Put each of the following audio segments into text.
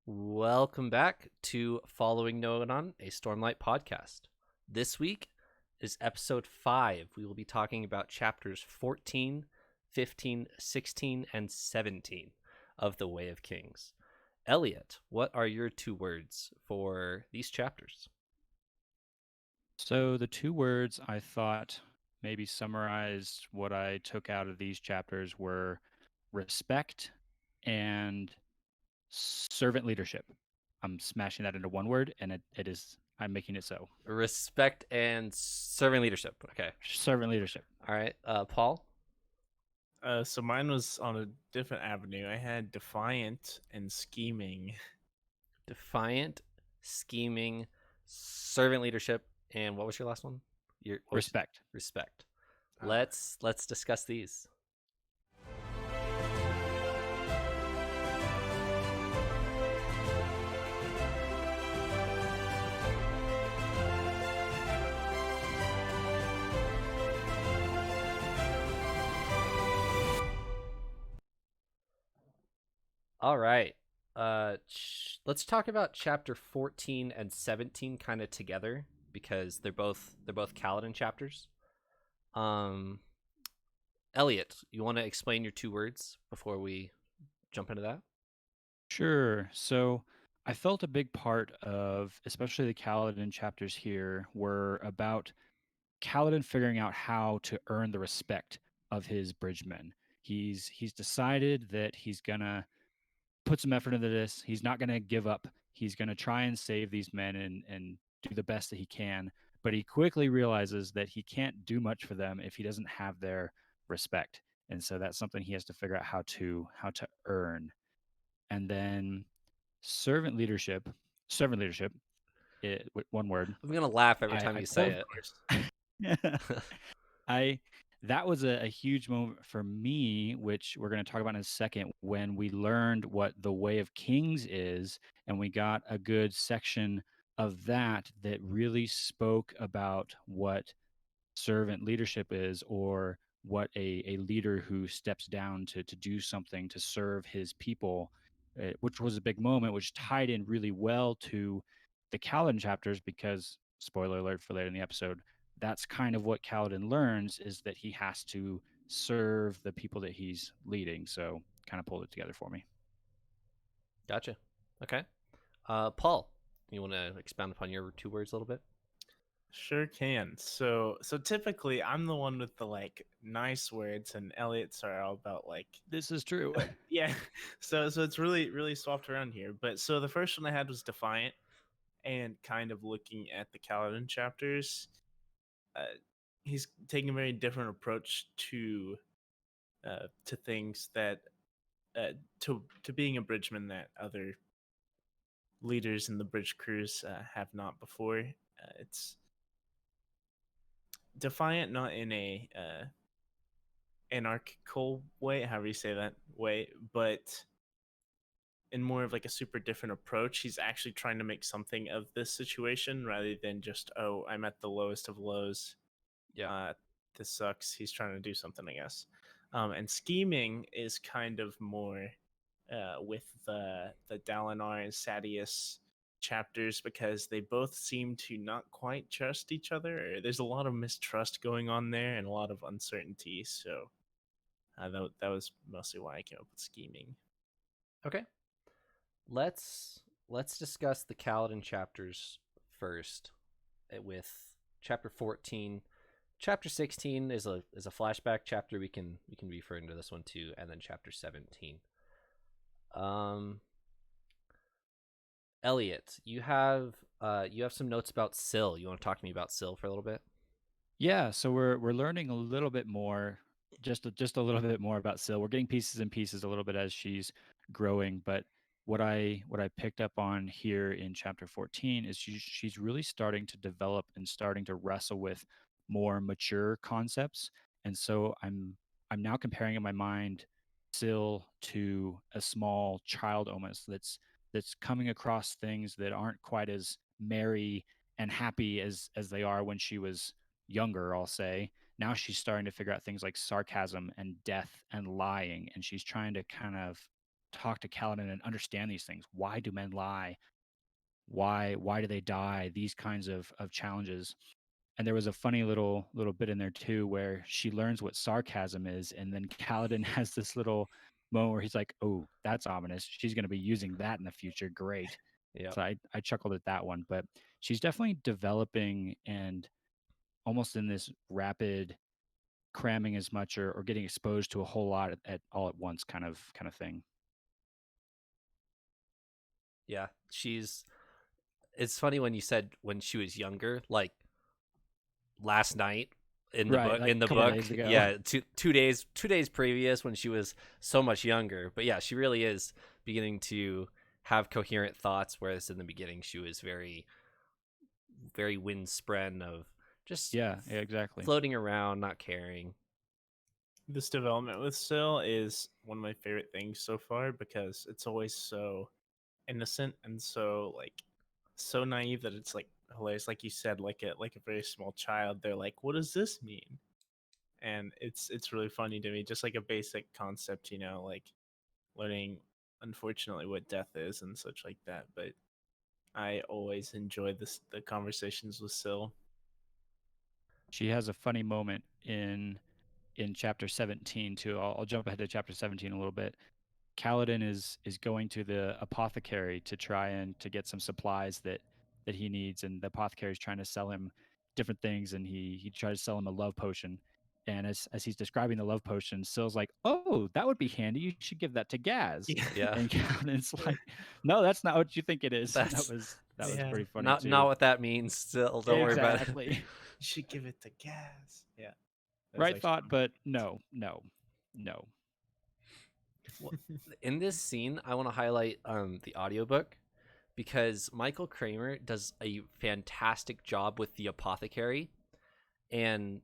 Welcome back to Following Nogadon, a Stormlight podcast. This week is episode 5. We will be talking about chapters 14, 15, 16, and 17 of The Way of Kings. Eliot, what are your 2 words for these chapters? So the 2 words I thought maybe summarized what I took out of these chapters were respect and servant leadership. I'm smashing that into one word, and I'm making it so. Respect and serving leadership. Okay. Servant leadership. All right. Paul? So mine was on a different avenue. I had defiant and scheming. Defiant, scheming, servant leadership, and what was your last one? Respect. Respect. Uh, Let's discuss these. All right. Let's talk about chapter 14 and 17 kind of together because they're both Kaladin chapters. Um Elliot, you want to explain your 2 words before we jump into that? Sure. So I felt a big part of, especially the Kaladin chapters here, were about Kaladin figuring out how to earn the respect of his bridgemen. He's decided that he's gonna put some effort into this. He's not gonna give up. He's gonna try and save these men and do the best that he can. But he quickly realizes that he can't do much for them if he doesn't have their respect. And so that's something he has to figure out how to earn. And then servant leadership, servant leadership, one word. I'm going to laugh every I, time I you say pulled of course. it. I that was a huge moment for me, which we're going to talk about in a second, when we learned what the Way of Kings is, and we got a good section of that really spoke about what servant leadership is, or what a leader who steps down to do something to serve his people, which was a big moment, which tied in really well to the Kaladin chapters, because spoiler alert for later in the episode, that's kind of what Kaladin learns, is that he has to serve the people that he's leading. So kind of pulled it together for me. Gotcha. Okay. Paul, you want to expound upon your 2 words a little bit? Sure can. So typically I'm the one with the nice words, and Elliot's are all about This is true. yeah. So it's really swapped around here. But so the first one I had was defiant, and kind of looking at the Kaladin chapters, uh, he's taking a very different approach to things that to being a bridgeman that other leaders in the bridge crews have not before. It's defiant, not in a anarchical way, however you say that way, but in more of like a super different approach. He's actually trying to make something of this situation rather than just, oh, I'm at the lowest of lows. Yeah. Uh, this sucks. He's trying to do something, I guess. And scheming is kind of more with the Dalinar and Sadius chapters, because they both seem to not quite trust each other. There's a lot of mistrust going on there and a lot of uncertainty. So that was mostly why I came up with scheming. Okay. Let's discuss the Kaladin chapters first with chapter 14. Chapter 16 is a flashback chapter. We can refer into this one too, and then chapter 17. Um Elliot, you have some notes about Syl. You want to talk to me about Syl for a little bit? Yeah, so we're learning a little bit more, just a little bit more about Syl. We're getting pieces and pieces a little bit as she's growing, but what I picked up on here in chapter 14 is she's really starting to develop and starting to wrestle with more mature concepts. And so I'm now comparing in my mind Syl to a small child, almost, that's coming across things that aren't quite as merry and happy as they are when she was younger, I'll say. Now she's starting to figure out things like sarcasm and death and lying, and she's trying to kind of talk to Kaladin and understand these things. Why do men lie? Why do they die? These kinds of challenges. And there was a funny little bit in there too where she learns what sarcasm is, and then Kaladin has this little moment where he's like, "Oh, that's ominous. She's going to be using that in the future. Great." Yep. So I chuckled at that one, but she's definitely developing and almost in this rapid cramming as much or getting exposed to a whole lot at all at once kind of thing. Yeah, it's funny when you said when she was younger, like last night in the Right, book like in a the couple book. days ago. Yeah, two days previous when she was so much younger. But yeah, she really is beginning to have coherent thoughts, whereas in the beginning she was very very windspread of just Yeah, exactly. floating around, not caring. This development with Syl is one of my favorite things so far because it's always so innocent and so like so naive that it's like hilarious. Like you said, like a very small child, they're like, "What does this mean?" And it's really funny to me, just like a basic concept, like learning, unfortunately, what death is and such like that. But I always enjoy the conversations with Syl. She has a funny moment in chapter 17 too. I'll jump ahead to chapter 17 a little bit. Kaladin is going to the apothecary to try and to get some supplies that he needs, and the apothecary is trying to sell him different things, and he tries to sell him a love potion. And as he's describing the love potion, Syl's like, "Oh, that would be handy. You should give that to Gaz." Yeah. And Kaladin's like, "No, that's not what you think it is." That That's was Yeah. pretty funny not too. what that means. Still, don't worry about it. Exactly. You should give it to Gaz. Yeah. That's Right actually thought, but no. Well, in this scene, I want to highlight the audiobook because Michael Kramer does a fantastic job with the apothecary. And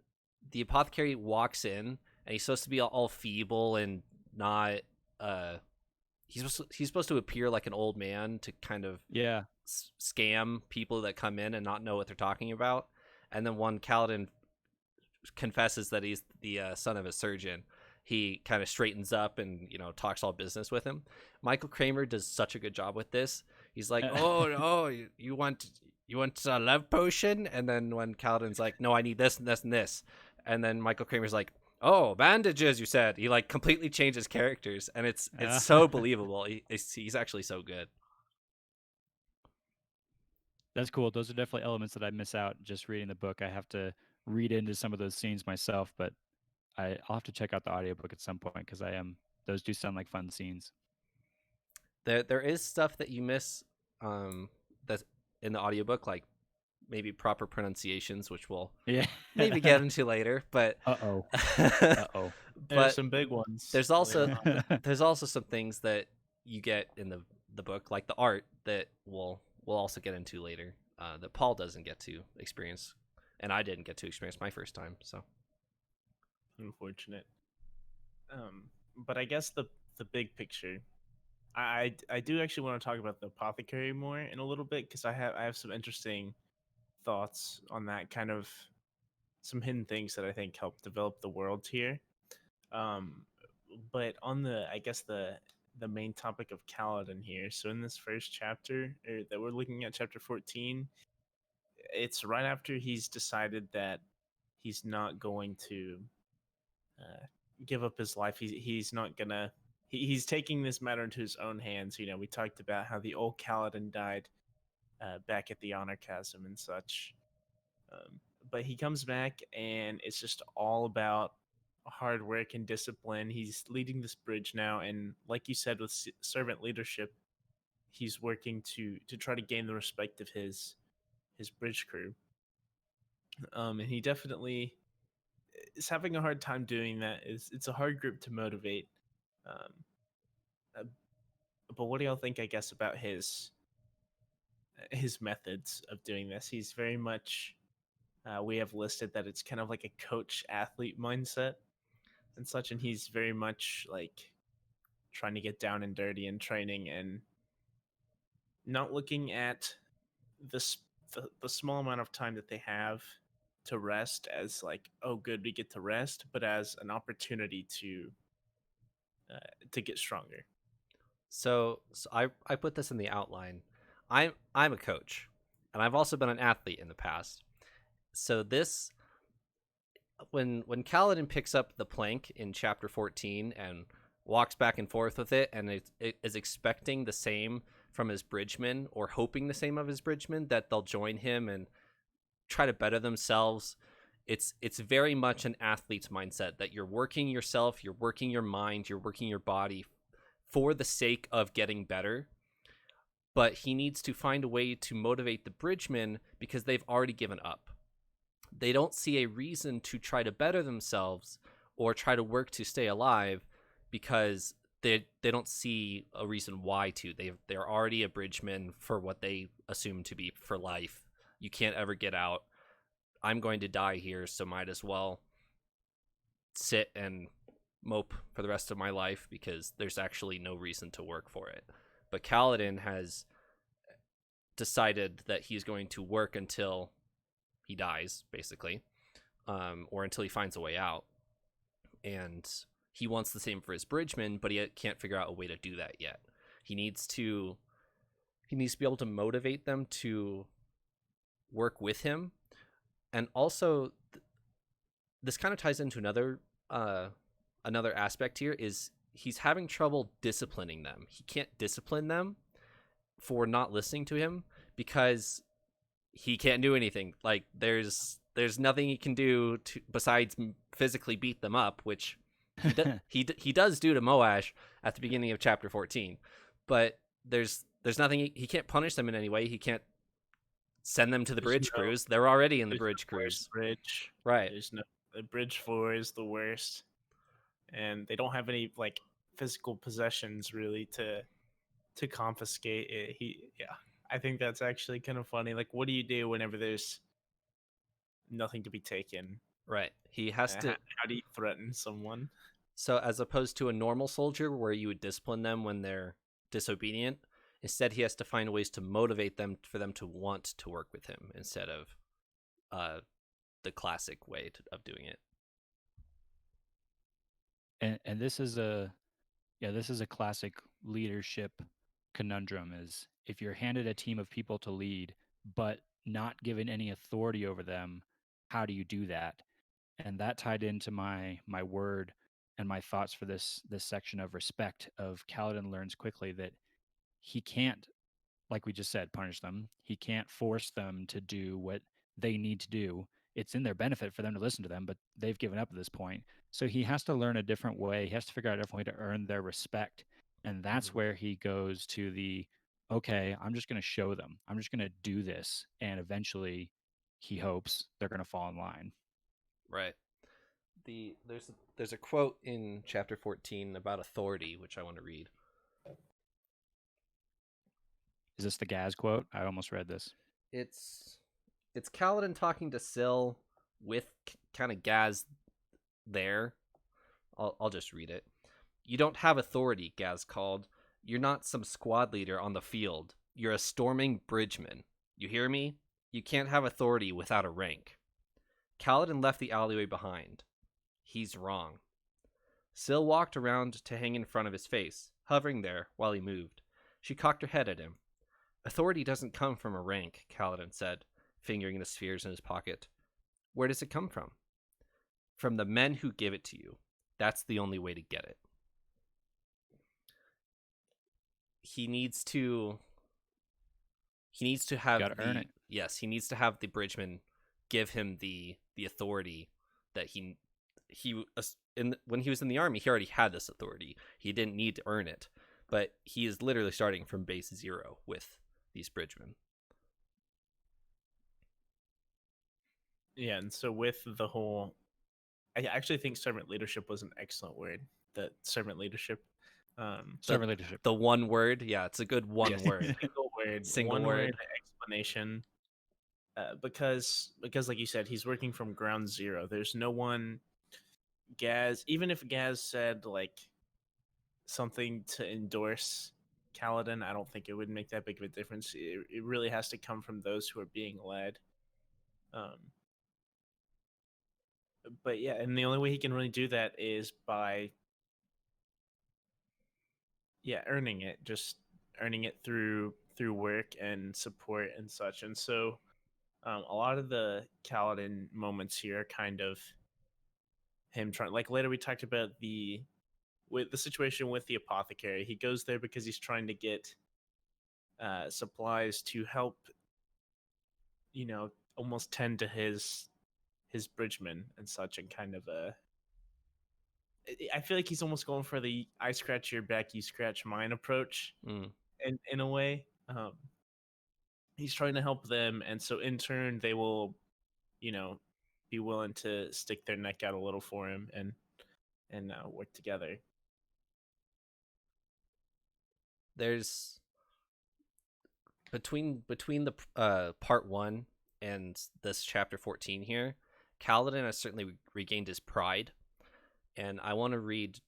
the apothecary walks in, and he's supposed to be all feeble and not. He's supposed to appear like an old man to kind of Yeah. scam people that come in and not know what they're talking about. And then when Kaladin confesses that he's the son of a surgeon, he kind of straightens up and talks all business with him. Michael Kramer does such a good job with this. He's like, oh, you want a love potion? And then when Kaladin's like, no, I need this and this and this, and then Michael Kramer's like, oh, bandages, you said. He like completely changes characters, and it's so believable. He's actually so good. That's cool. Those are definitely elements that I miss out just reading the book. I have to read into some of those scenes myself, but I'll have to check out the audiobook at some point because those do sound like fun scenes. There is stuff that you miss that's in the audiobook, like maybe proper pronunciations, which we'll maybe get into later. But uh-oh. There's some big ones. There's also some things that you get in the book, like the art, that we'll also get into later, that Paul doesn't get to experience, and I didn't get to experience my first time. So unfortunate. But I guess the big picture, I do actually want to talk about the apothecary more in a little bit because I have some interesting thoughts on that, kind of some hidden things that I think help develop the world here. But on I guess the main topic of Kaladin here. So in this first chapter that we're looking at, chapter 14, it's right after he's decided that he's not going to give up his life. He's not gonna. He's taking this matter into his own hands. We talked about how the old Kaladin died back at the Honor Chasm and such. But he comes back, and it's just all about hard work and discipline. He's leading this bridge now, and like you said, with servant leadership, he's working to try to gain the respect of his bridge crew. And he definitely is having a hard time doing that. It's a hard group to motivate. Um, uh, but what do y'all think? I guess about his methods of doing this. He's very much. We have listed that it's kind of like a coach athlete mindset and such, and he's very much like trying to get down and dirty in training and not looking at the small amount of time that they have to rest as like, oh good, we get to rest, but as an opportunity to get stronger. So I put this in the outline. I'm a coach, and I've also been an athlete in the past. So this when Kaladin picks up the plank in chapter 14 and walks back and forth with it, and it is expecting the same from his bridgemen, or hoping the same of his bridgemen, that they'll join him and try to better themselves. It's very much an athlete's mindset, that you're working yourself, you're working your mind, you're working your body for the sake of getting better. But he needs to find a way to motivate the bridgemen because they've already given up. They don't see a reason to try to better themselves or try to work to stay alive, because they don't see a reason why to. They're already a bridgeman for what they assume to be for life. You can't ever get out. I'm going to die here, so might as well sit and mope for the rest of my life, because there's actually no reason to work for it. But Kaladin has decided that he's going to work until he dies, basically, or until he finds a way out. And he wants the same for his bridgemen, but he can't figure out a way to do that yet. He needs to be able to motivate them to work with him. And also, this kind of ties into another aspect here, is he's having trouble disciplining them. He can't discipline them for not listening to him because he can't do anything. Like, there's nothing he can do besides physically beat them up, which he does do to Moash at the beginning of chapter 14. But there's nothing he can't punish them in any way. He can't send them to the bridge crews. They're already in the bridge crews. Bridge, right? The bridge floor is the worst, and they don't have any like physical possessions really to confiscate it. I think that's actually kind of funny. Like, what do you do whenever there's nothing to be taken? Right. He has to. How do you threaten someone? So, as opposed to a normal soldier where you would discipline them when they're disobedient, instead he has to find ways to motivate them for them to want to work with him instead of the classic way of doing it. And this is a classic leadership conundrum. Is if you're handed a team of people to lead but not given any authority over them, how do you do that? And that tied into my word and my thoughts for this section of respect. Of Kaladin learns quickly that he can't, like we just said, punish them. He can't force them to do what they need to do. It's in their benefit for them to listen to them, but they've given up at this point. So he has to learn a different way. He has to figure out a different way to earn their respect. And that's where he goes to the, okay, I'm just going to show them. I'm just going to do this. And eventually, he hopes they're going to fall in line. Right. There's a quote in chapter 14 about authority, which I want to read. Is this the Gaz quote? I almost read this. It's Kaladin talking to Syl with kind of Gaz there. I'll just read it. You don't have authority, Gaz called. You're not some squad leader on the field. You're a storming bridgeman. You hear me? You can't have authority without a rank. Kaladin left the alleyway behind. He's wrong. Syl walked around to hang in front of his face, hovering there while he moved. She cocked her head at him. Authority doesn't come from a rank, Kaladin said, fingering the spheres in his pocket. Where does it come from? From the men who give it to you. That's the only way to get it. He needs to have earn it. Yes, he needs to have the bridgeman give him the authority that when he was in the army, he already had this authority. He didn't need to earn it, but he is literally starting from base zero with these bridgemen. Yeah, and so with the whole, I actually think servant leadership was an excellent word. That servant leadership. Servant leadership. The one word, yeah, it's a good one word. Single word explanation. Because like you said, he's working from ground zero. There's no one. Gaz, even if Gaz said like something to endorse Kaladin, I don't think it would make that big of a difference. It really has to come from those who are being led. But yeah, and the only way he can really do that is by earning it, just earning it through work and support and such. And so a lot of the Kaladin moments here are kind of him trying, like later we talked about the situation with the apothecary. He goes there because he's trying to get supplies to help, almost tend to his Bridgeman and such, and kind of I feel like he's almost going for the I scratch your back, you scratch mine approach, in a way. He's trying to help them, and so in turn they will, you know, be willing to stick their neck out a little for him and work together. There's between the part 1 and this chapter 14 here, Kaladin has certainly regained his pride, and I want to read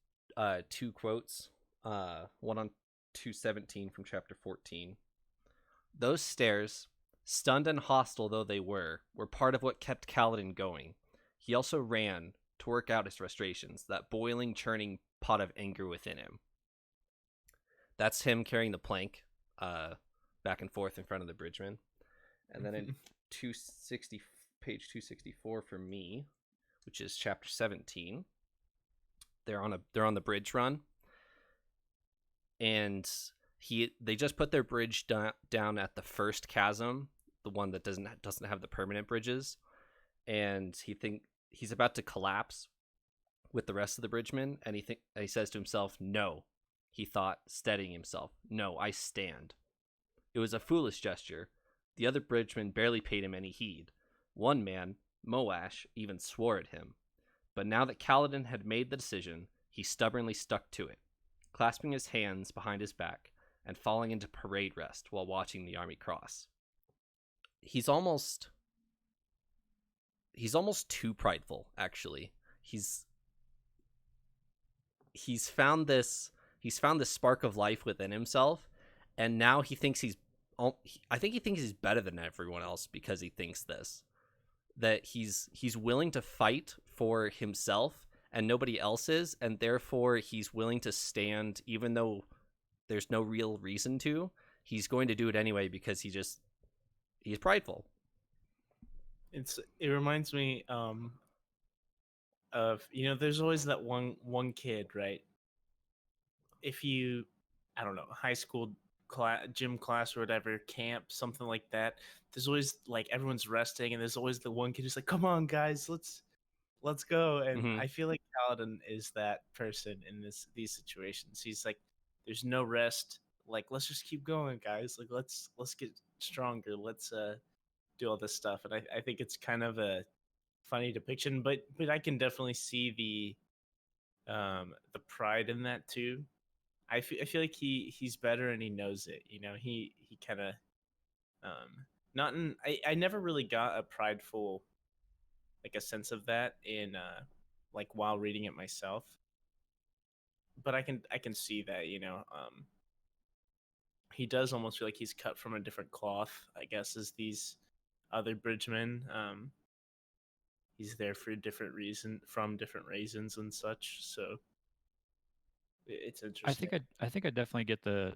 2 quotes, one on 217 from chapter 14. Those stares, stunned and hostile though they were part of what kept Kaladin going. He also ran to work out his frustrations, that boiling, churning pot of anger within him. That's him carrying the plank back and forth in front of the Bridgeman. And then in page 264 for me, which is chapter 17, they're on the bridge run, and they just put their bridge down at the first chasm, the one that doesn't have the permanent bridges, and he's about to collapse with the rest of the Bridgemen, and he says to himself, "No," he thought, steadying himself. "No, I stand." It was a foolish gesture. The other Bridgemen barely paid him any heed. One man, Moash, even swore at him. But now that Kaladin had made the decision, he stubbornly stuck to it, clasping his hands behind his back and falling into parade rest while watching the army cross. He's almost too prideful, actually. He's found this spark of life within himself, and now he thinks I think he thinks he's better than everyone else because he thinks this, that he's willing to fight for himself and nobody else is, and therefore he's willing to stand even though there's no real reason to. He's going to do it anyway because he's prideful. It reminds me of, there's always that one kid, right? If you, I don't know, high school gym class or whatever, camp, something like that, there's always like everyone's resting and there's always the one kid who's like, "Come on guys, let's go." And I feel like Kaladin is that person in these situations. He's like, there's no rest, like let's just keep going guys, like let's get stronger, let's do all this stuff. And I think it's kind of a funny depiction, but I can definitely see the pride in that too. I feel like he's better and he knows it. He kind of not in. I never really got a prideful, like a sense of that in like while reading it myself. But I can see that, he does almost feel like he's cut from a different cloth, I guess, as these other Bridgemen. He's there for different reasons and such. So it's interesting. I think I definitely get the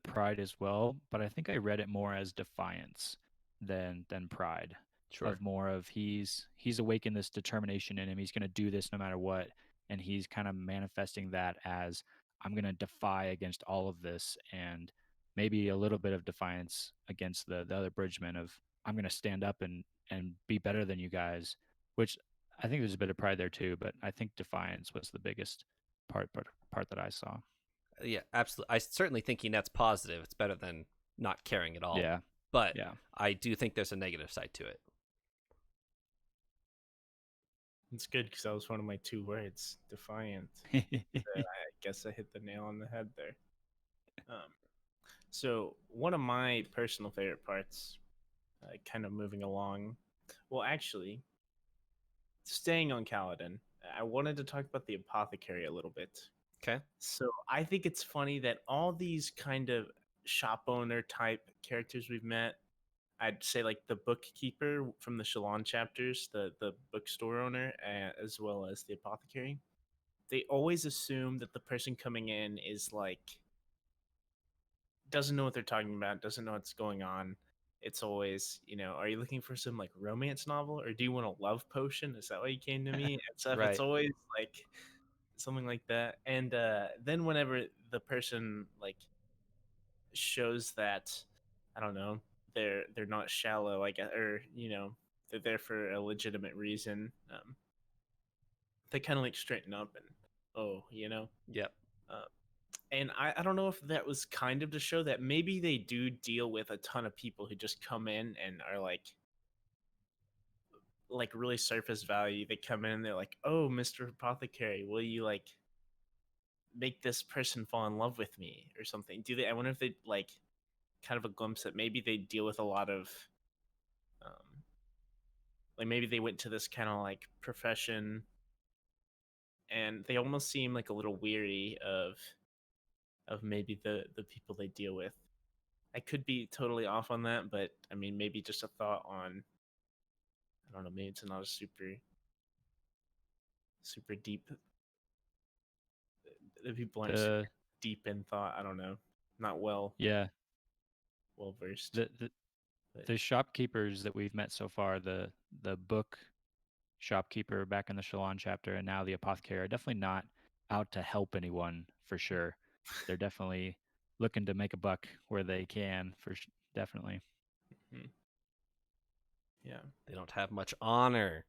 pride as well, but I think I read it more as defiance than pride. Sure. Of more of he's awakened this determination in him. He's going to do this no matter what, and he's kind of manifesting that as, I'm going to defy against all of this, and maybe a little bit of defiance against the other Bridgemen of, I'm going to stand up and be better than you guys, which I think there's a bit of pride there too, but I think defiance was the biggest part that I saw. Yeah, absolutely. I certainly think he nets positive. It's better than not caring at all. Yeah. But yeah, I do think there's a negative side to it. It's good because that was one of my 2 words, defiant. I guess I hit the nail on the head there. So one of my personal favorite parts, kind of moving along. Well, actually, staying on Kaladin, I wanted to talk about the apothecary a little bit. Okay. So I think it's funny that all these kind of shop owner type characters we've met, I'd say like the bookkeeper from the Shalon chapters, the bookstore owner, as well as the apothecary, they always assume that the person coming in is like doesn't know what they're talking about, doesn't know what's going on. It's always, are you looking for some like romance novel, or do you want a love potion? Is that why you came to me? And stuff. It's Right. always like something like that. And then whenever the person like shows that, I don't know, they're not shallow, like, or they're there for a legitimate reason. They kind of like straighten up and Yep. uh, and I don't know if that was kind of to show that maybe they do deal with a ton of people who just come in and are like really surface value. They come in and they're like, "Oh, Mr. Apothecary, will you like make this person fall in love with me or something?" Do they? I wonder if they like kind of a glimpse that maybe they deal with a lot of um like maybe they went to this kind of like profession and they almost seem like a little weary of maybe the people they deal with. I could be totally off on that, but I mean, maybe just a thought on. I don't know. Maybe it's not a super deep. The people aren't super The deep in thought. I don't know. Not yeah, well versed. the, the But the shopkeepers that we've met so far, the book shopkeeper back in the Shalon chapter, and now the apothecary are definitely not out to help anyone for sure. They're definitely looking to make a buck where they can definitely. mhm, yeah, They don't have much honor.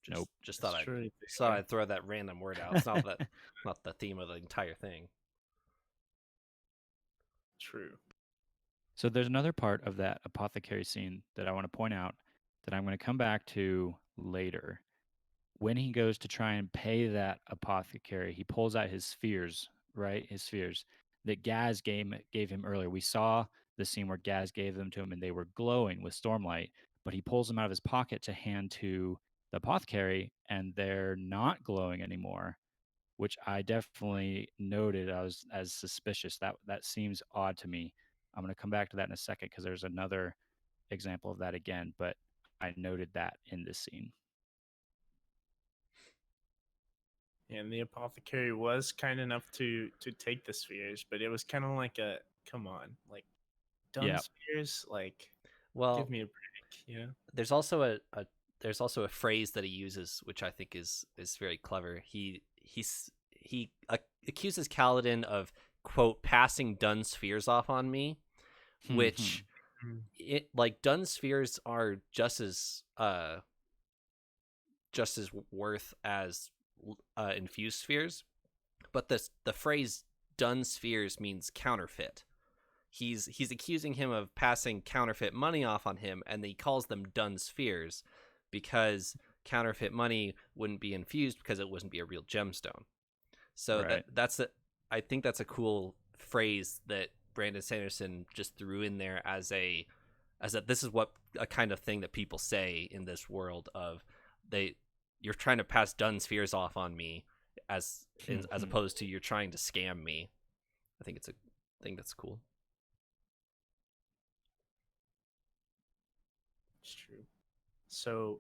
Just Nope. just that's thought I'd true. They thought are I'd throw that random word out. It's not the theme of the entire thing. true. So there's another part of that apothecary scene that I want to point out that I'm going to come back to later. When he goes to try and pay that apothecary, he pulls out his spheres, right? His spheres that Gaz gave him earlier. We saw the scene where Gaz gave them to him and they were glowing with Stormlight, but he pulls them out of his pocket to hand to the apothecary and they're not glowing anymore, which I definitely noted. I was as suspicious. That seems odd to me. I'm going to come back to that in a second because there's another example of that again, but I noted that in this scene. And the apothecary was kind enough to take the spheres, but it was kind of like a come on, like done Yeah. spheres, like give Well, me a break, there's also a phrase that he uses which I think is very clever. He accuses Kaladin of quote passing dun spheres off on me, which Mm. it like dun spheres are just as worth as infused spheres, but the phrase dun spheres means counterfeit. He's accusing him of passing counterfeit money off on him, and he calls them dun spheres because counterfeit money wouldn't be infused because it wouldn't be a real gemstone. So Right. I think that's a cool phrase that Brandon Sanderson just threw in there as this is what a kind of thing that people say in this world of you're trying to pass dun spheres off on me as opposed to you're trying to scam me. I think it's a thing that's cool. It's true. So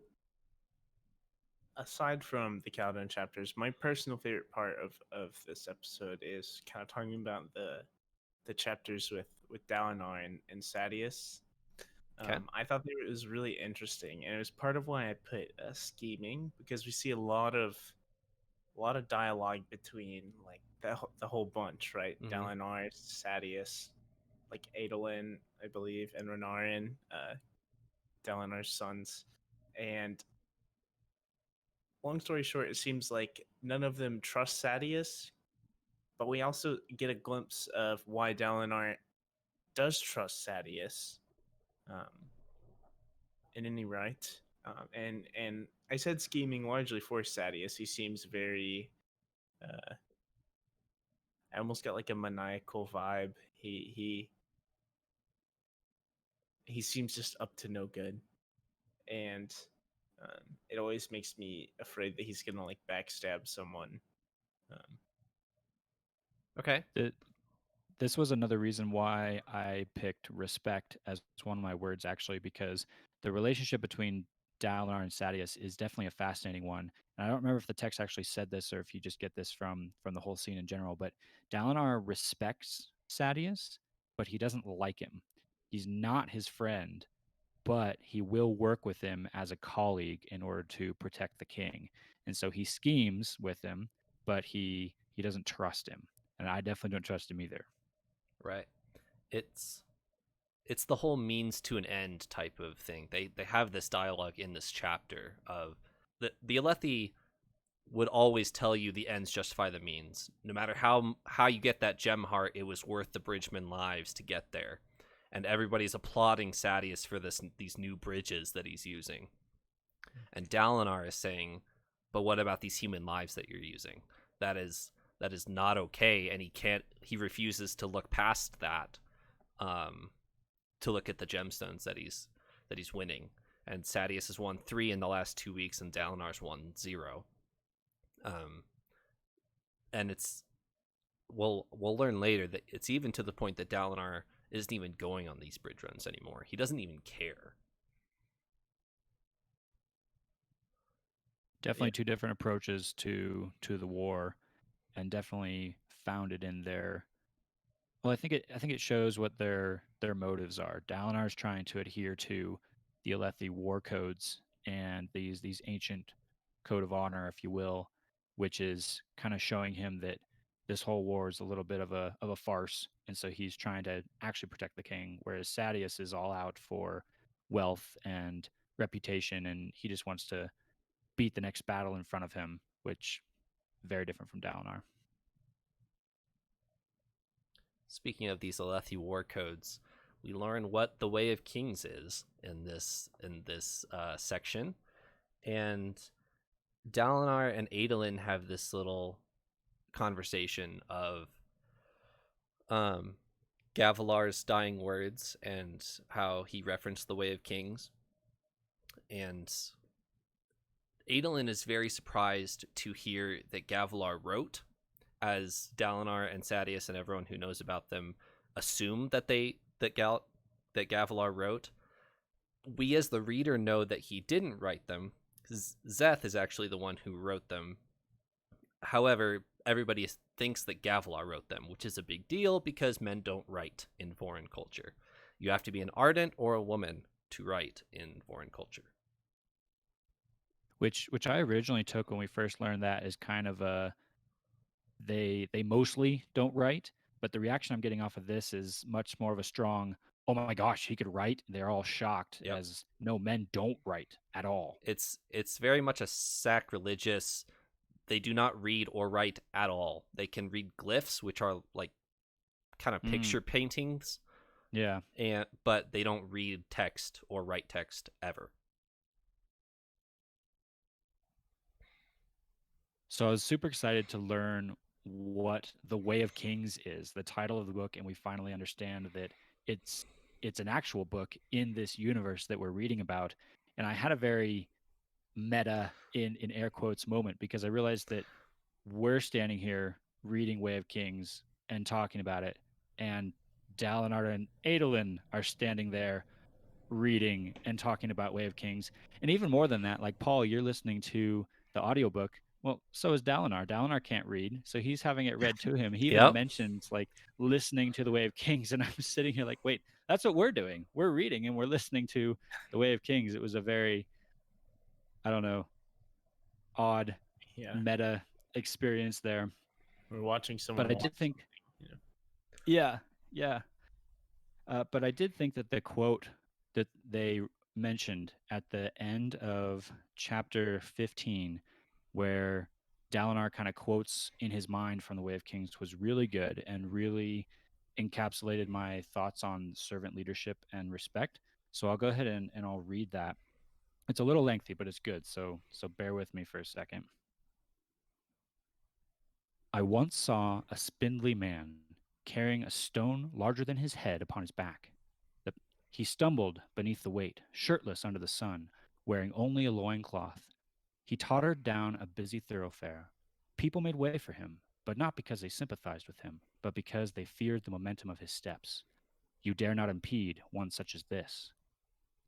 aside from the Kaladin chapters, my personal favorite part of this episode is kind of talking about the chapters with Dalinar and Sadius. Okay. I thought that it was really interesting, and it was part of why I put scheming, because we see a lot of dialogue between like the whole bunch, right? Mm-hmm. Dalinar, Sadius, like Adolin, I believe, and Renarin, Dalinar's sons, and long story short, it seems like none of them trust Sadius, but we also get a glimpse of why Dalinar does trust Sadius, um, in any right. And I said scheming largely for Sadius. He seems very. I almost got like a maniacal vibe. He seems just up to no good, and it always makes me afraid that he's gonna like backstab someone. Um, Okay. This was another reason why I picked respect as one of my words, actually, because the relationship between Dalinar and Sadius is definitely a fascinating one. And I don't remember if the text actually said this or if you just get this from the whole scene in general, but Dalinar respects Sadius, but he doesn't like him. He's not his friend, but he will work with him as a colleague in order to protect the king. And so he schemes with him, but he doesn't trust him. And I definitely don't trust him either. Right. It's it's the whole means to an end type of thing. They have this dialogue in this chapter of the Alethi would always tell you the ends justify the means. No matter how you get that gem heart, it was worth the Bridgeman lives to get there. And everybody's applauding Sadeas for these new bridges that he's using. And Dalinar is saying, "But what about these human lives that you're using? That is not okay." And he refuses to look past that, to look at the gemstones that he's winning. And Sadeas has won 3 in the last 2 weeks, and Dalinar's won 0. And we'll learn later that it's even to the point that Dalinar isn't even going on these bridge runs anymore. He doesn't even care. Definitely two different approaches to the war, and definitely founded in their. Well, I think it shows what their motives are. Dalinar's trying to adhere to the Alethi war codes and these ancient code of honor, if you will, which is kind of showing him that this whole war is a little bit of a farce, and so he's trying to actually protect the king. Whereas Sadeas is all out for wealth and reputation, and he just wants to beat the next battle in front of him, which very different from Dalinar. Speaking of these Alethi war codes, we learn what the Way of Kings is in this section, and Dalinar and Adolin have this little conversation of Gavilar's dying words and how he referenced the Way of Kings. And Adolin is very surprised to hear that Gavilar wrote, as Dalinar and Sadeas and everyone who knows about them assume that Gavilar wrote. We as the reader know that he didn't write them. Szeth is actually the one who wrote them. However, everybody thinks that Gavilar wrote them, which is a big deal because men don't write in foreign culture. You have to be an ardent or a woman to write in foreign culture. Which I originally took when we first learned that as kind of a they mostly don't write, but the reaction I'm getting off of this is much more of a strong, oh my gosh, he could write. They're all shocked. Yep. As no, men don't write at all. It's very much a sacrilegious. They do not read or write at all. They can read glyphs, which are like kind of picture paintings. Yeah. But they don't read text or write text ever. So I was super excited to learn what the Way of Kings is, the title of the book, and we finally understand that it's an actual book in this universe that we're reading about. And I had a very meta in air quotes moment, because I realized that we're standing here reading Way of Kings and talking about it, and Dalinar and Adolin are standing there reading and talking about Way of Kings. And even more than that, like Paul, you're listening to the audiobook. Well, so is Dalinar. Dalinar can't read, so he's having it read to him. He even mentions like listening to the Way of Kings, and I'm sitting here like, wait, that's what we're doing. We're reading and we're listening to the Way of Kings. It was a very, I don't know, odd meta experience there. We're watching someone. But I did think, yeah. But I did think that the quote that they mentioned at the end of chapter 15, where Dalinar kind of quotes in his mind from the Way of Kings, was really good and really encapsulated my thoughts on servant leadership and respect. So I'll go ahead and I'll read that. It's a little lengthy, but it's good. So bear with me for a second. I once saw a spindly man carrying a stone larger than his head upon his back. He stumbled beneath the weight, shirtless under the sun, wearing only a loincloth. He tottered down a busy thoroughfare. People made way for him, but not because they sympathized with him, but because they feared the momentum of his steps. You dare not impede one such as this.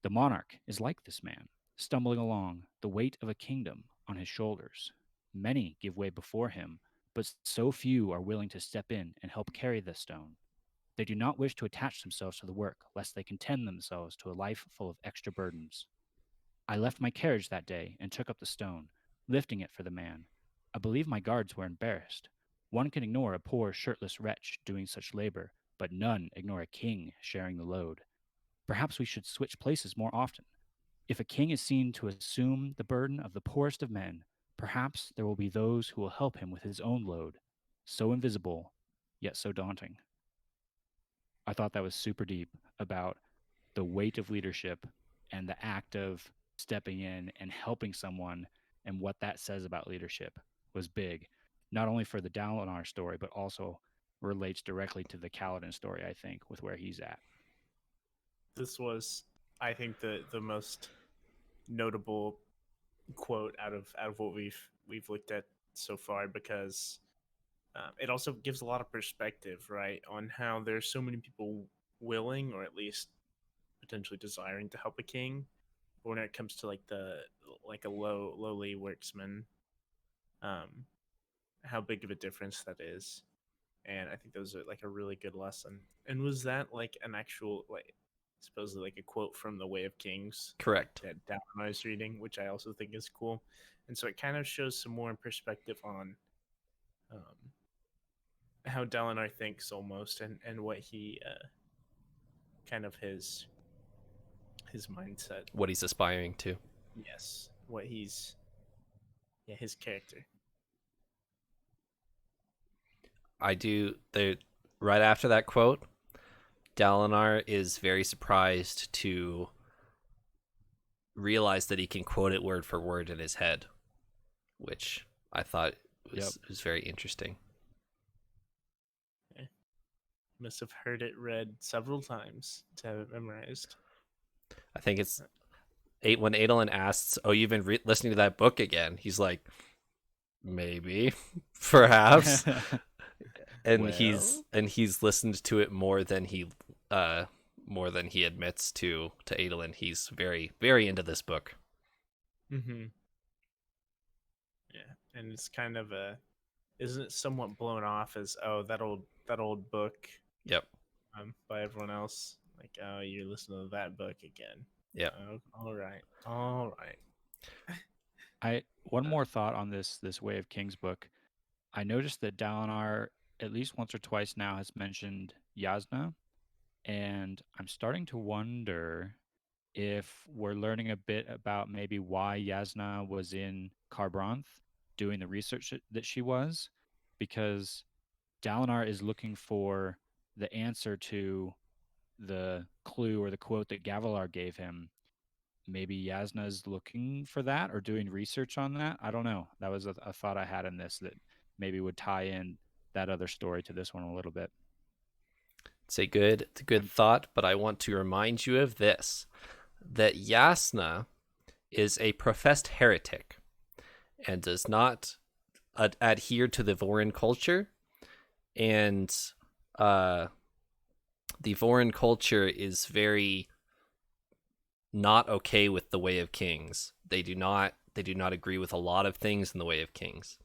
The monarch is like this man, stumbling along, the weight of a kingdom on his shoulders. Many give way before him, but so few are willing to step in and help carry the stone. They do not wish to attach themselves to the work, lest they contend themselves to a life full of extra burdens. I left my carriage that day and took up the stone, lifting it for the man. I believe my guards were embarrassed. One can ignore a poor, shirtless wretch doing such labor, but none ignore a king sharing the load. Perhaps we should switch places more often. If a king is seen to assume the burden of the poorest of men, perhaps there will be those who will help him with his own load, so invisible, yet so daunting. I thought that was super deep about the weight of leadership and the act of stepping in and helping someone, and what that says about leadership was big, not only for the Dalinar story, but also relates directly to the Kaladin story, I think, with where he's at. This was, I think, the most notable quote out of what we've looked at so far, because it also gives a lot of perspective, right, on how there's so many people willing, or at least potentially desiring, to help a king, but when it comes to like a lowly worksman, how big of a difference that is. And I think those are like a really good lesson. And was that like an actual, like, supposedly like a quote from the Way of Kings Correct. that Dalinar is reading, which I also think is cool. And so it kind of shows some more perspective on how Dalinar thinks almost, and what he kind of his mindset. What he's aspiring to. Yes, what he's his character. I do. Right after that quote, Dalinar is very surprised to realize that he can quote it word for word in his head, which I thought was very interesting. Yeah. Must have heard it read several times to have it memorized. I think it's when Adolin asks, "Oh, you've been listening to that book again?" He's like, "Maybe, perhaps." And he's listened to it more than he admits to Adolin. He's very, very into this book. Mm-hmm. Yeah, and it's kind of isn't it somewhat blown off as, oh, that old book. Yep. By everyone else, like, oh, you're listening to that book again. Yep. All right. One more thought on this Way of Kings book. I noticed that Dalinar at least once or twice now has mentioned Jasnah, and I'm starting to wonder if we're learning a bit about maybe why Jasnah was in Kharbranth doing the research that she was, because Dalinar is looking for the answer to the clue or the quote that Gavilar gave him. Maybe Jasnah's looking for that or doing research on that. I don't know. That was a thought I had in this that maybe would tie in that other story to this one a little bit. It's a good thought, but I want to remind you of this, that Jasnah is a professed heretic and does not adhere to the Vorin culture, and the Vorin culture is very not okay with the Way of Kings. They do not agree with a lot of things in the Way of Kings.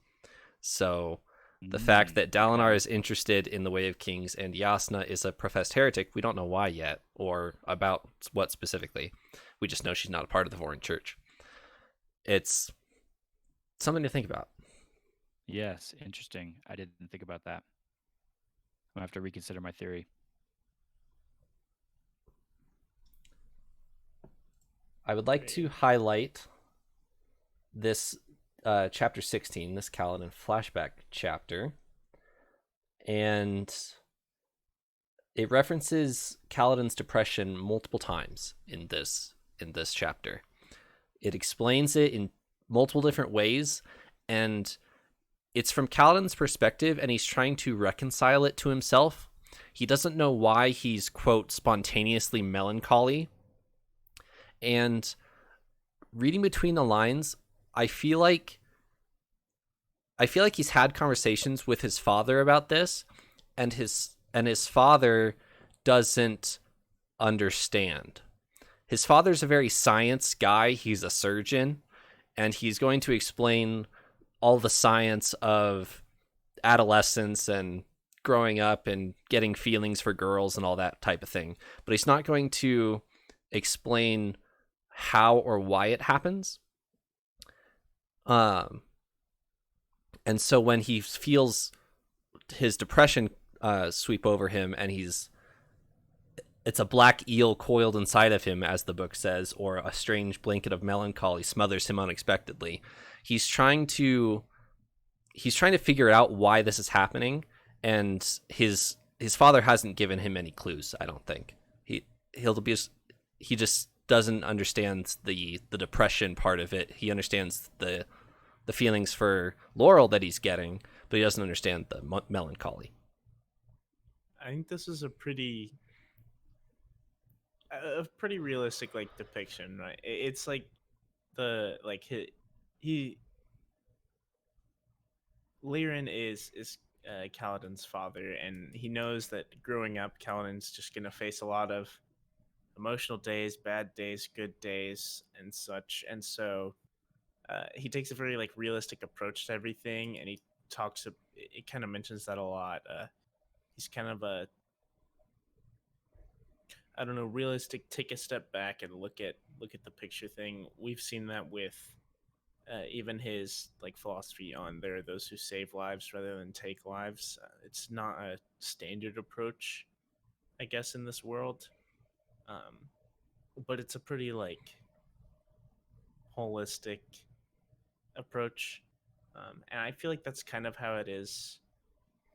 So the fact that Dalinar is interested in the Way of Kings and Jasnah is a professed heretic, we don't know why yet, or about what specifically. We just know she's not a part of the Vorin Church. It's something to think about. Yes, interesting. I didn't think about that. I'm going to have to reconsider my theory. I would like to highlight this chapter 16, this Kaladin flashback chapter, and it references Kaladin's depression multiple times in this chapter. It explains it in multiple different ways, and it's from Kaladin's perspective, and he's trying to reconcile it to himself. He doesn't know why he's, quote, spontaneously melancholy. And reading between the lines, I feel like he's had conversations with his father about this, and his father doesn't understand. His father's a very science guy. He's a surgeon, and he's going to explain all the science of adolescence and growing up and getting feelings for girls and all that type of thing, but he's not going to explain how or why it happens. And so when he feels his depression sweep over him, and it's a black eel coiled inside of him, as the book says, or a strange blanket of melancholy smothers him unexpectedly. He's trying to figure out why this is happening, and his father hasn't given him any clues. I don't think he just doesn't understand the depression part of it. He understands the feelings for Laurel that he's getting, but he doesn't understand the melancholy. I think this is a pretty realistic like depiction, right? It's like the like he Liren is Kaladin's father, and he knows that growing up, Kaladin's just gonna face a lot of emotional days, bad days, good days, and such. And so he takes a very like realistic approach to everything, and he talks. It kind of mentions that a lot. He's kind of a, I don't know, realistic. Take a step back and look at the picture thing. We've seen that with even his like philosophy on there are those who save lives rather than take lives. It's not a standard approach, I guess, in this world, but it's a pretty like holistic approach, and I feel like that's kind of how it is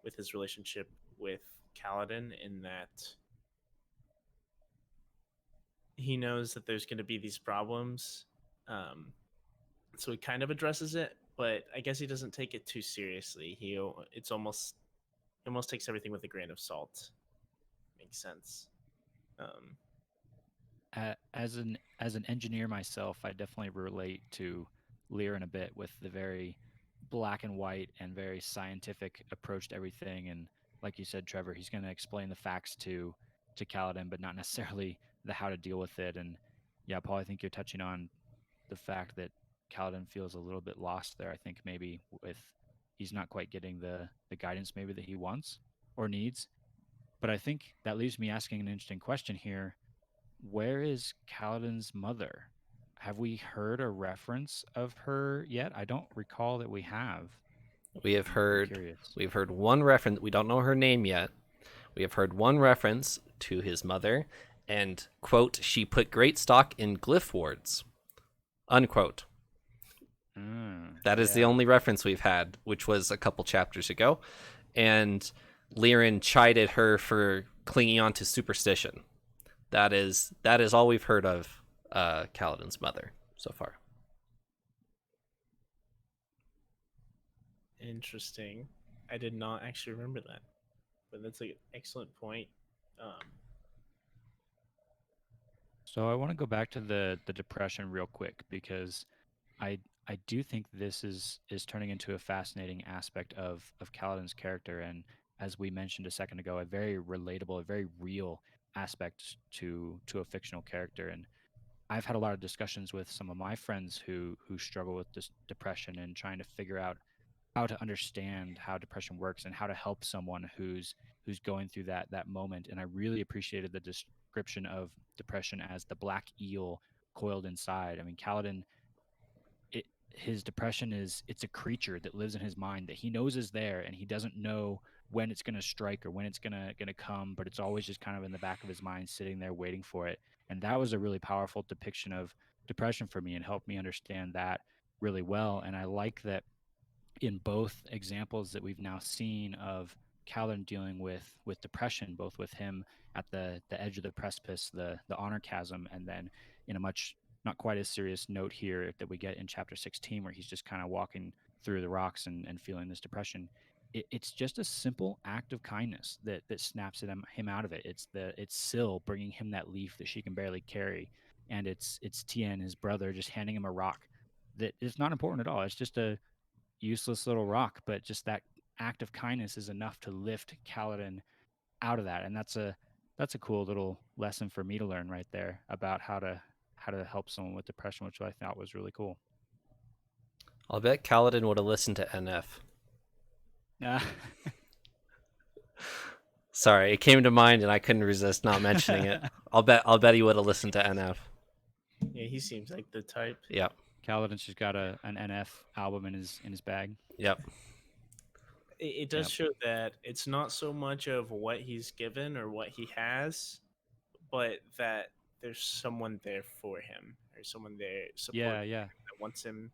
with his relationship with Kaladin, in that he knows that there's going to be these problems, so he kind of addresses it, but I guess he doesn't take it too seriously. He almost takes everything with a grain of salt. Makes sense. As an engineer myself, I definitely relate to Liren a bit with the very black and white and very scientific approach to everything. And like you said, Trevor, he's going to explain the facts to Kaladin, but not necessarily the how to deal with it. And yeah, Paul, I think you're touching on the fact that Kaladin feels a little bit lost there. I think maybe he's not quite getting the guidance maybe that he wants or needs. But I think that leaves me asking an interesting question here. Where is Kaladin's mother? Have we heard a reference of her yet? I don't recall that we have. We've I'm heard curious. one reference. We don't know her name yet. We have heard one reference to his mother, and quote, she put great stock in glyph wards, unquote. That is the only reference we've had, which was a couple chapters ago, and Liren chided her for clinging on to superstition. That is all we've heard of Kaladin's mother so far. Interesting. I did not actually remember that, but that's an excellent point. So I want to go back to the depression real quick, because I do think this is turning into a fascinating aspect of Kaladin's character, and as we mentioned a second ago, a very relatable, a very real aspect to a fictional character. And I've had a lot of discussions with some of my friends who struggle with this depression and trying to figure out how to understand how depression works and how to help someone who's going through that moment. And I really appreciated the description of depression as the black eel coiled inside. I mean, Kaladin, his depression it's a creature that lives in his mind that he knows is there, and he doesn't know when it's going to strike or when it's going to come, but it's always just kind of in the back of his mind, sitting there waiting for it. And that was a really powerful depiction of depression for me and helped me understand that really well. And I like that in both examples that we've now seen of Kaladin dealing with depression, both with him at the edge of the precipice, the honor chasm, and then in a much not quite as serious note here that we get in chapter 16, where he's just kind of walking through the rocks and feeling this depression. It's just a simple act of kindness that snaps him out of it. It's Syl bringing him that leaf that she can barely carry, and it's Tien, his brother, just handing him a rock that is not important at all. It's just a useless little rock, but just that act of kindness is enough to lift Kaladin out of that. And that's a cool little lesson for me to learn right there about how to help someone with depression, which I thought was really cool. I'll bet Kaladin would have listened to NF. Sorry, it came to mind and I couldn't resist not mentioning it. I'll bet he would have listened to NF. Yeah, he seems like the type. Yep. Kaladin's just got an NF album in his bag. Yep. It does Yep. show that it's not so much of what he's given or what he has, but that there's someone there for him or someone there supporting Yeah. him that wants him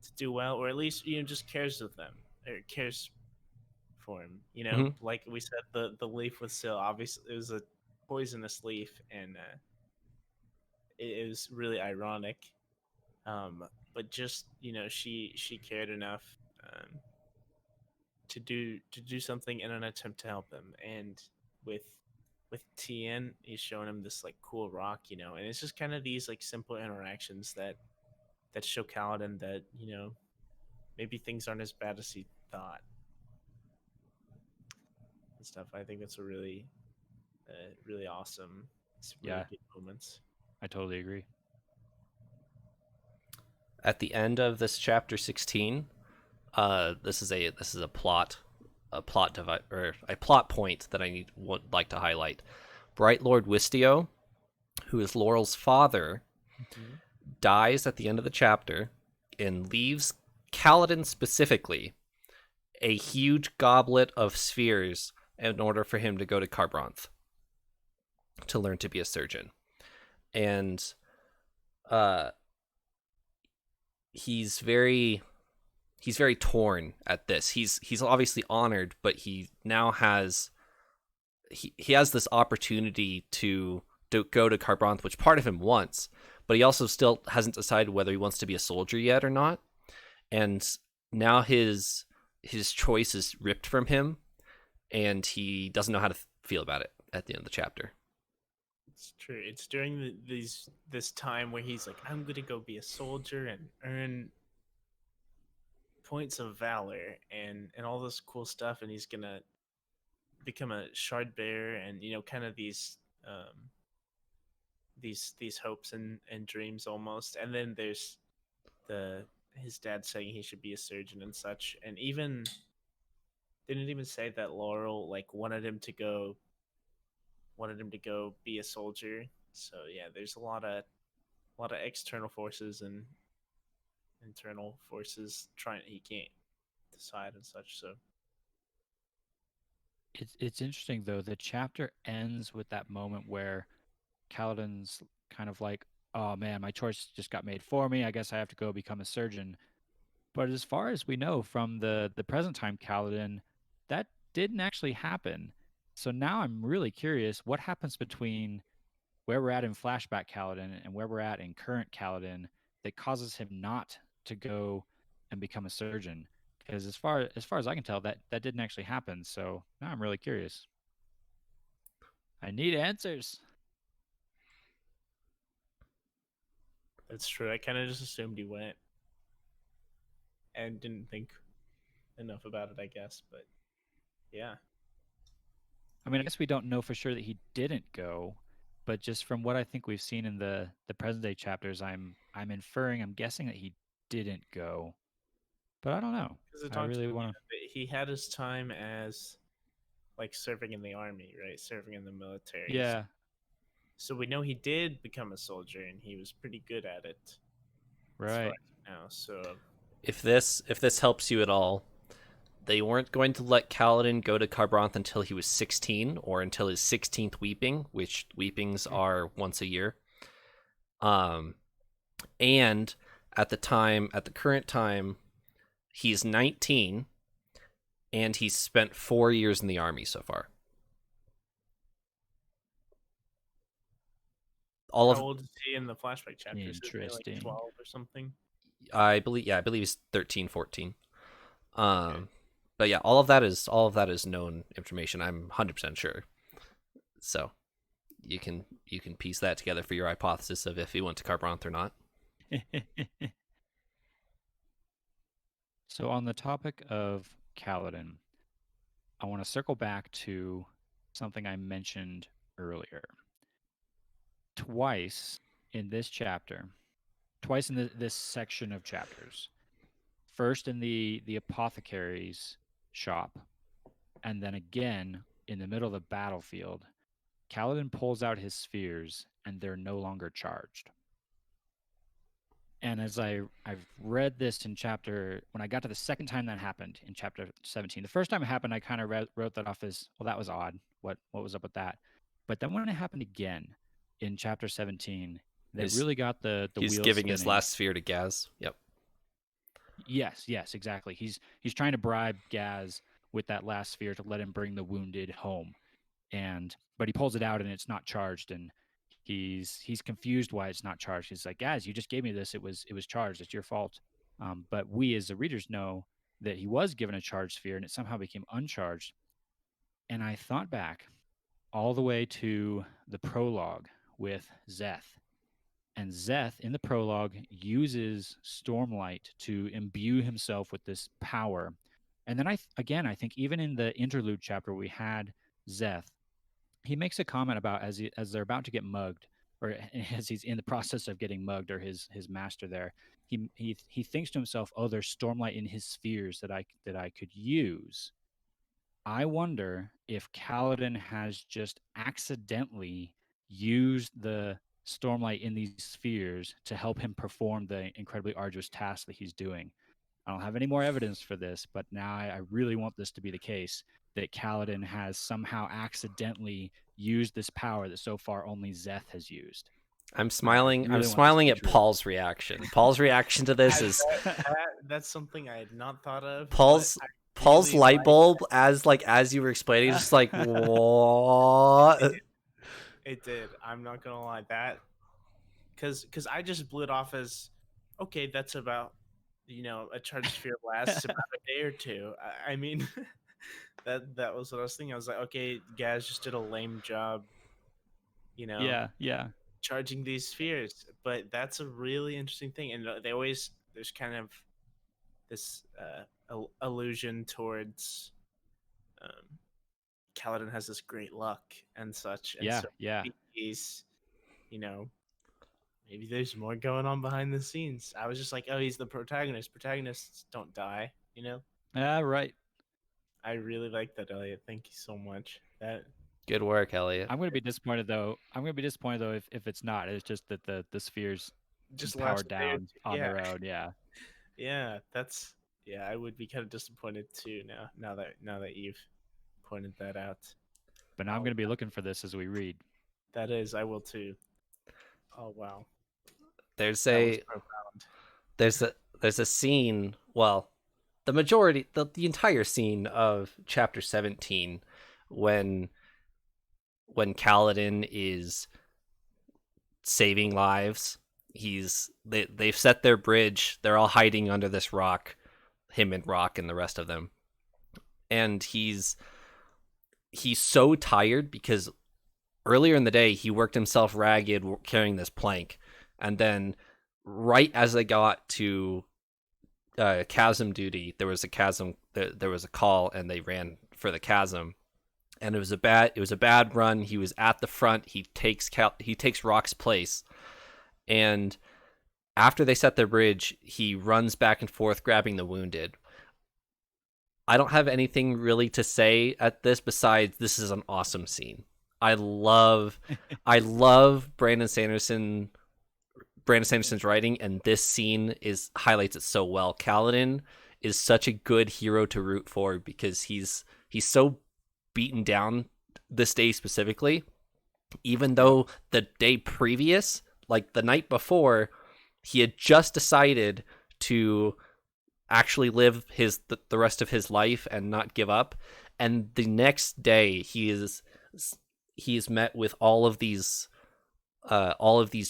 to do well, or at least just cares of them or cares for him. Mhm. Like we said, the leaf was still obviously it was a poisonous leaf, and it was really ironic. But just she cared enough um, to do something in an attempt to help him, and with Tien, he's showing him this like cool rock, and it's just kind of these like simple interactions that show Kaladin that maybe things aren't as bad as he thought and stuff. I think that's a really awesome. It's really Yeah. good moments. I totally agree. At the end of this chapter 16, this is a plot or a plot point that would like to highlight. Bright Lord Wistio, who is Laurel's father, dies at the end of the chapter and leaves Kaladin specifically a huge goblet of spheres in order for him to go to Carbronth to learn to be a surgeon. And he's very torn at this. He's obviously honored, but he now has he has this opportunity to go to Carbronth, which part of him wants, but he also still hasn't decided whether he wants to be a soldier yet or not. And now his choice is ripped from him, and he doesn't know how to feel about it at the end of the chapter. It's true. It's during this time where he's like, I'm gonna go be a soldier and earn points of valor and all this cool stuff, and he's gonna become a shard bearer, and kind of these hopes and dreams almost. And then there's his dad saying he should be a surgeon and such, and even didn't even say that Laurel like wanted him to go be a soldier. So yeah, there's a lot of external forces and internal forces trying. He can't decide and such. So It's interesting though. The chapter ends with that moment where Kaladin's kind of like, "Oh man, my choice just got made for me. I guess I have to go become a surgeon." But as far as we know from the present time Kaladin, that didn't actually happen. So now I'm really curious what happens between where we're at in Flashback Kaladin and where we're at in current Kaladin that causes him not to go and become a surgeon. Because as far as I can tell, that didn't actually happen. So now I'm really curious. I need answers. that's true. I kind of just assumed he went and didn't think enough about it, I guess. But yeah, I mean, I guess we don't know for sure that he didn't go, but just from what I think we've seen in the present day chapters, I'm inferring, I'm guessing that he didn't go. But I don't know. because it I talked. really want to. He had his time as like serving in the army, right? Serving in the military. Yeah, So we know he did become a soldier, and he was pretty good at it. As far right. as now, so If this helps you at all, they weren't going to let Kaladin go to Carbronth until he was 16 or until his 16th weeping, which weepings are once a year. And at the current time, he's 19 and he's spent 4 years in the army so far. how old is he in the flashback chapters? Interesting. Like 12 or something. I believe he's 13, 14. Okay. But yeah, all of that is known information. I'm 100% sure. So you can piece that together for your hypothesis of if he went to Carbronth or not. So on the topic of Kaladin, I want to circle back to something I mentioned earlier. Twice in this chapter, twice in this section of chapters. First in the apothecary's shop, and then again in the middle of the battlefield, Kaladin pulls out his spheres, and they're no longer charged. And as I've read this when I got to the second time that happened in chapter 17, the first time it happened, I kind of wrote that off as, well, that was odd. What was up with that? But then when it happened again in chapter 17, that really got the he's wheels giving spinning. his last sphere to Gaz. Yep. Yes, exactly. He's trying to bribe Gaz with that last sphere to let him bring the wounded home. But he pulls it out and it's not charged, and he's confused why it's not charged. He's like, Gaz, you just gave me this. It was charged. It's your fault. But we as the readers know that he was given a charged sphere and it somehow became uncharged. And I thought back all the way to the prologue with Szeth. And Szeth, in the prologue, uses Stormlight to imbue himself with this power. And then I think even in the interlude chapter we had Szeth, he makes a comment about as they're about to get mugged, or as he's in the process of getting mugged, or his master there, he thinks to himself, "Oh, there's Stormlight in his spheres that I could use." I wonder if Kaladin has just accidentally used the Stormlight in these spheres to help him perform the incredibly arduous task that he's doing. I don't have any more evidence for this, but now I really want this to be the case, that Kaladin has somehow accidentally used this power that so far only Szeth has used. I'm smiling. Really I'm smiling at true. Paul's reaction. Paul's reaction to this is that's something I had not thought of. Paul's really light bulb as you were explaining, just like what? It did. I'm not gonna lie, that because I just blew it off as, okay, that's about, a charged sphere lasts about a day or two. I mean, that was what I was thinking. I was like, okay, Gaz just did a lame job, Yeah. charging these spheres. But that's a really interesting thing, and there's kind of this allusion towards Kaladin has this great luck and such. And so he's, maybe there's more going on behind the scenes. I was just like, oh, he's the protagonist. Protagonists don't die, Right. I really like that, Elliot. Thank you so much. Good work, Elliot. I'm going to be disappointed though. If it's not. It's just that the spheres just powered down on their own. Yeah. Yeah, I would be kind of disappointed too now that you've pointed that out. But now I'm going to be looking for this as we read. That is, I will too. Oh wow. There's a scene, well, the entire scene of chapter 17 when Kaladin is saving lives. They've set their bridge. They're all hiding under this rock, him and Rock and the rest of them. And he's so tired because earlier in the day he worked himself ragged carrying this plank, and then right as they got to chasm duty, there was a call, and they ran for the chasm, and it was a bad run. He was at the front. He takes Rock's place, and after they set their bridge, he runs back and forth grabbing the wounded. I don't have anything really to say at this besides this is an awesome scene. I love Brandon Sanderson's writing, and this scene highlights it so well. Kaladin is such a good hero to root for because he's so beaten down this day specifically, even though the day previous, like the night before, he had just decided to actually live the rest of his life and not give up, and the next day he is met with all of these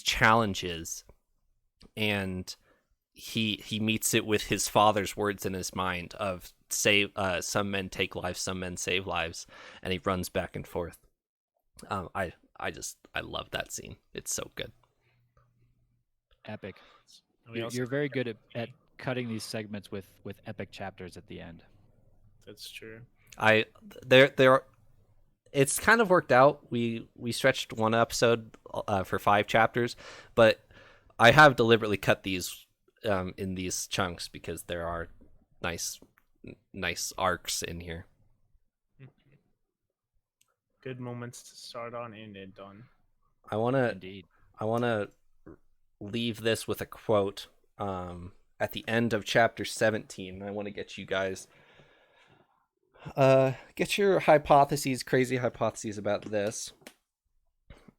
challenges, and he meets it with his father's words in his mind of some men take lives, some men save lives, and he runs back and forth. I love that scene. It's so good. Epic. You're very good at cutting these segments with epic chapters at the end. That's true. It's kind of worked out. We stretched one episode for 5 chapters, but I have deliberately cut these in these chunks because there are nice arcs in here. good moments to start on and end on. I wanna Indeed. leave this with a quote at the end of chapter 17. I want to get you guys get your crazy hypotheses about this.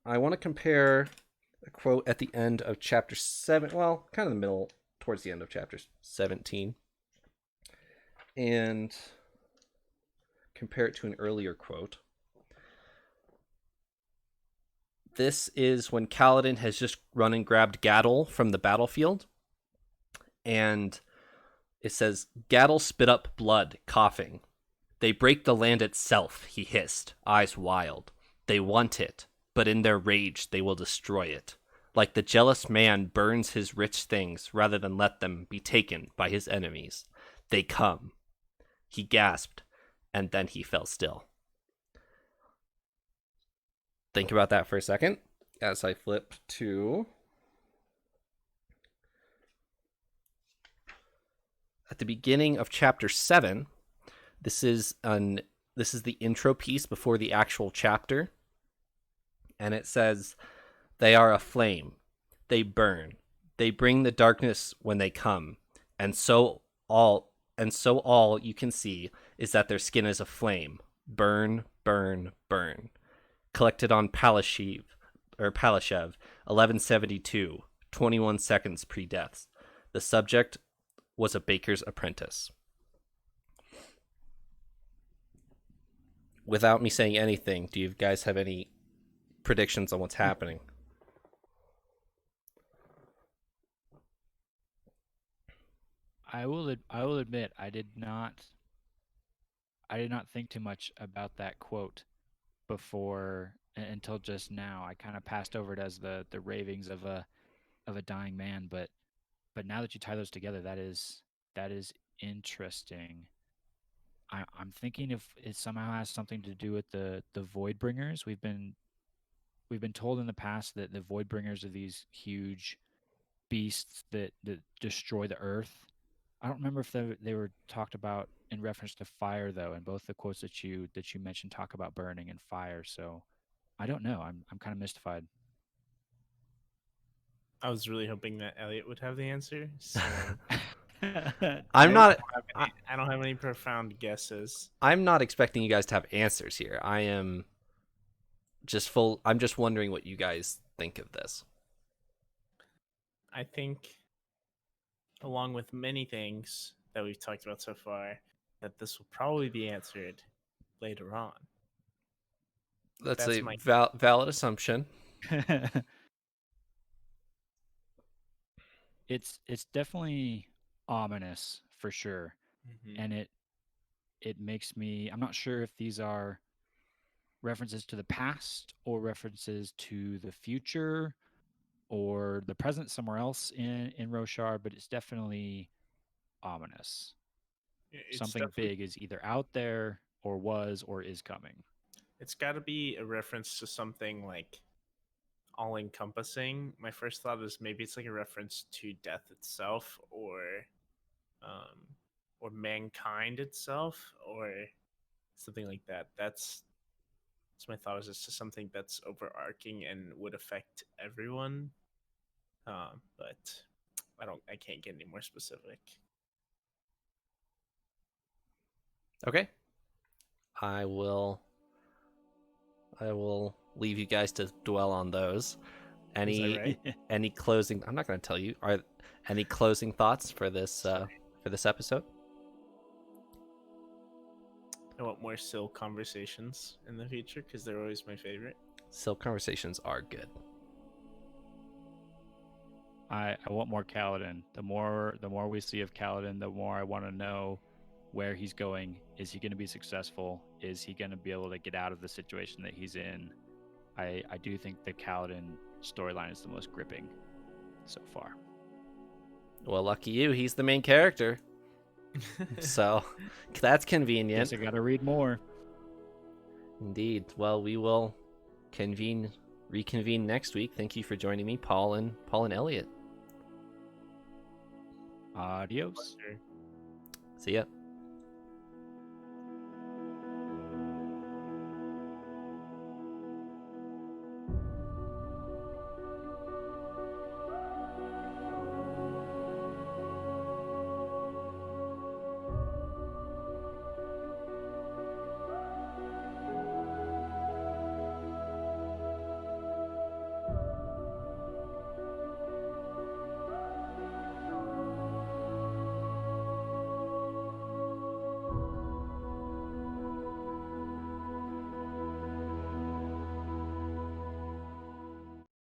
I want to compare a quote at the end of chapter 7, well, kind of the middle, towards the end of chapter 17, and compare it to an earlier quote. This is when Kaladin has just run and grabbed Gaddle from the battlefield, and it says, Gaddle spit up blood, coughing. They break the land itself, he hissed, eyes wild. They want it, but in their rage they will destroy it. Like the jealous man burns his rich things rather than let them be taken by his enemies. They come. He gasped, and then he fell still. Think about that for a second as I flip to at the beginning of chapter 7. This is the intro piece before the actual chapter, and it says, they are a flame, they burn, they bring the darkness when they come, and so all you can see is that their skin is a flame, burn, burn, burn. Collected on Palashev, 1172, 21 seconds pre-deaths. The subject was a baker's apprentice. Without me saying anything, do you guys have any predictions on what's happening? I will admit I did not think too much about that quote before until just now. I kind of passed over it as the ravings of a dying man, but now that you tie those together, that is interesting. I'm thinking if it somehow has something to do with the Void Bringers. We've been told in the past that the Void Bringers are these huge beasts that destroy the earth. I don't remember if they were talked about in reference to fire though, and both the quotes that you mentioned talk about burning and fire. So I don't know. I'm kind of mystified. I was really hoping that Elliot would have the answer. So I'm not. I don't have any profound guesses. I'm not expecting you guys to have answers here. I'm just wondering what you guys think of this. I think, along with many things that we've talked about so far, that this will probably be answered later on. That's That's a my- valid assumption. It's definitely ominous for sure, and it makes me. I'm not sure if these are references to the past or references to the future or the present somewhere else in Roshar, but it's definitely ominous. It's Something definitely- big is either out there or was or is coming. It's got to be a reference to something like all-encompassing. My first thought is maybe it's like a reference to death itself, or mankind itself, or something like that. That's my thought. Is just to something that's overarching and would affect everyone. But I can't get any more specific. Okay. I will leave you guys to dwell on those. Any right? any closing? I'm not going to tell you. Are any closing thoughts for this episode? I want more Syl conversations in the future because they're always my favorite. Silk conversations are good. I want more Kaladin. The more we see of Kaladin, the more I want to know where he's going. Is he going to be successful? Is he going to be able to get out of the situation that he's in? I do think the Kaladin storyline is the most gripping so far. Well, lucky you. He's the main character. So that's convenient. Guess I got to read more. Indeed. Well, we will reconvene next week. Thank you for joining me, Paul and Eliot. Adios. See ya.